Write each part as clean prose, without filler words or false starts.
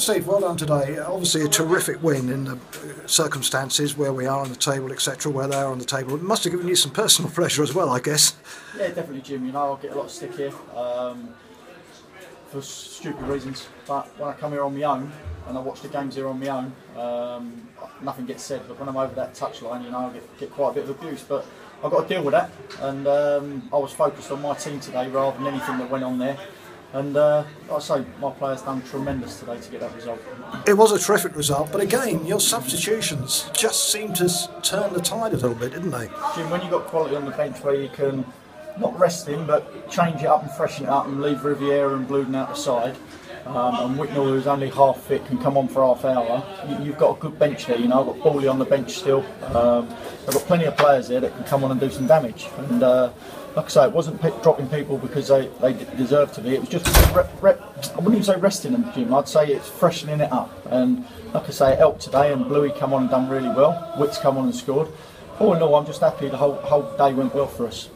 Steve, well done today. Obviously a terrific win in the circumstances where we are on the table, etc., where they are on the table. It must have given you some personal pleasure as well, I guess. Yeah, definitely, Jim. You know, I get a lot of stick here for stupid reasons, but when I come here on my own and I watch the games here on my own, nothing gets said. But when I'm over that touchline, you know, I get quite a bit of abuse. But I've got to deal with that, and I was focused on my team today rather than anything that went on there. And like I say, my players done tremendous today to get that result. It was a terrific result, but again, your substitutions just seemed to turn the tide a little bit, didn't they? Jim, when you've got quality on the bench where you can not rest him, but change it up and freshen it up and leave Riviera and Bluden out the side, and Whitnell, who's only half fit, can come on for half hour, you've got a good bench there. You know, I've got Bawley on the bench still. I've got plenty of players there that can come on and do some damage. And like I say, it wasn't dropping people because they deserved to be. It was just I wouldn't even say resting them, Jim. I'd say it's freshening it up. And like I say, it helped today. And Bluey come on and done really well. Witt's come on and scored. All in all, I'm just happy the whole day went well for us.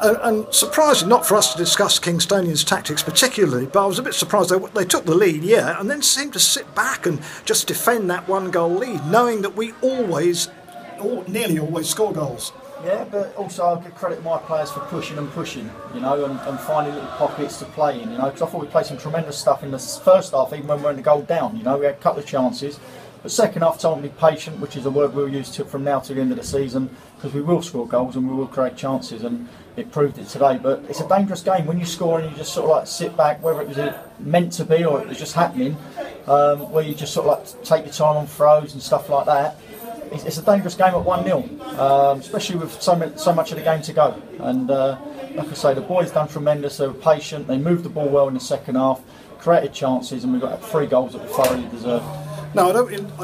And surprising, not for us to discuss Kingstonian's tactics particularly, but I was a bit surprised they took the lead, yeah, and then seemed to sit back and just defend that 1-goal lead, knowing that we nearly always score goals. Yeah, but also I'll give credit to my players for pushing and pushing, you know, and finding little pockets to play in, you know, because I thought we played some tremendous stuff in the first half, even when we went to goal down, you know, we had a couple of chances. But second half, time to be patient, which is a word we'll use from now to the end of the season, because we will score goals and we will create chances, and it proved it today. But it's a dangerous game when you score and you just sort of like sit back, whether it was meant to be or it was just happening, where you just sort of like take your time on throws and stuff like that. It's a dangerous game at 1-0, especially with so much of the game to go. And like I say, the boys done tremendous. They were patient. They moved the ball well in the second half, created chances, and we got 3 goals that we thoroughly deserved. No, I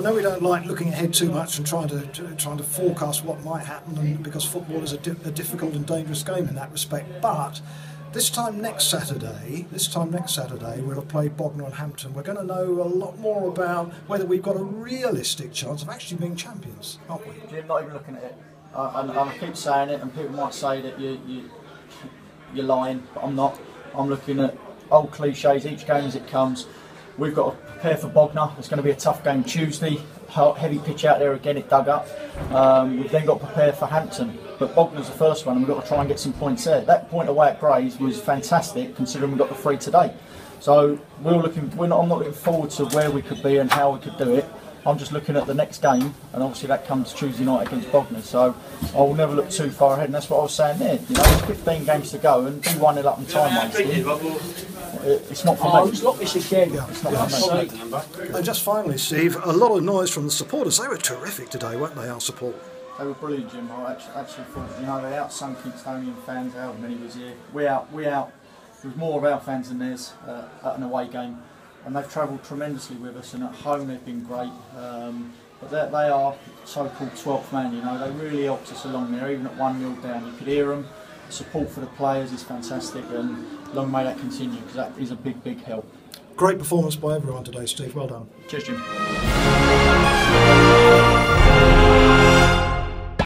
know we don't like looking ahead too much and trying to forecast what might happen, and because football is a difficult and dangerous game in that respect. But this time next Saturday, we'll play Bognor and Hampton. We're going to know a lot more about whether we've got a realistic chance of actually being champions, aren't we? Jim, not even looking at it. And I keep saying it, and people might say that you're lying, but I'm not. I'm looking at old cliches, each game as it comes. We've got to prepare for Bognor. It's going to be a tough game Tuesday. Heavy pitch out there again, it dug up. We've then got to prepare for Hampton. But Bognor's the first one, and we've got to try and get some points there. That point away at Grays was fantastic, considering we got the 3 today. So I'm not looking forward to where we could be and how we could do it. I'm just looking at the next game, and obviously that comes Tuesday night against Bognor. So I will never look too far ahead, and that's what I was saying there. You know, there's 15 games to go, and be 1-0 up in time wasting. It's not for me. It's not this again. Yeah. It's not for me. And just finally, Steve, a lot of noise from the supporters. They were terrific today, weren't they, our support? They were brilliant, Jim. I actually thought, you know, they outsung Kingstonian fans, however many was here. We out. There was more of our fans than theirs at an away game. And they've travelled tremendously with us, and at home they've been great. But they are so-called 12th man, you know. They really helped us along there, even at 1-0 down. You could hear them. The support for the players is fantastic, and long may that continue, because that is a big, big help. Great performance by everyone today, Steve. Well done. Cheers, Jim.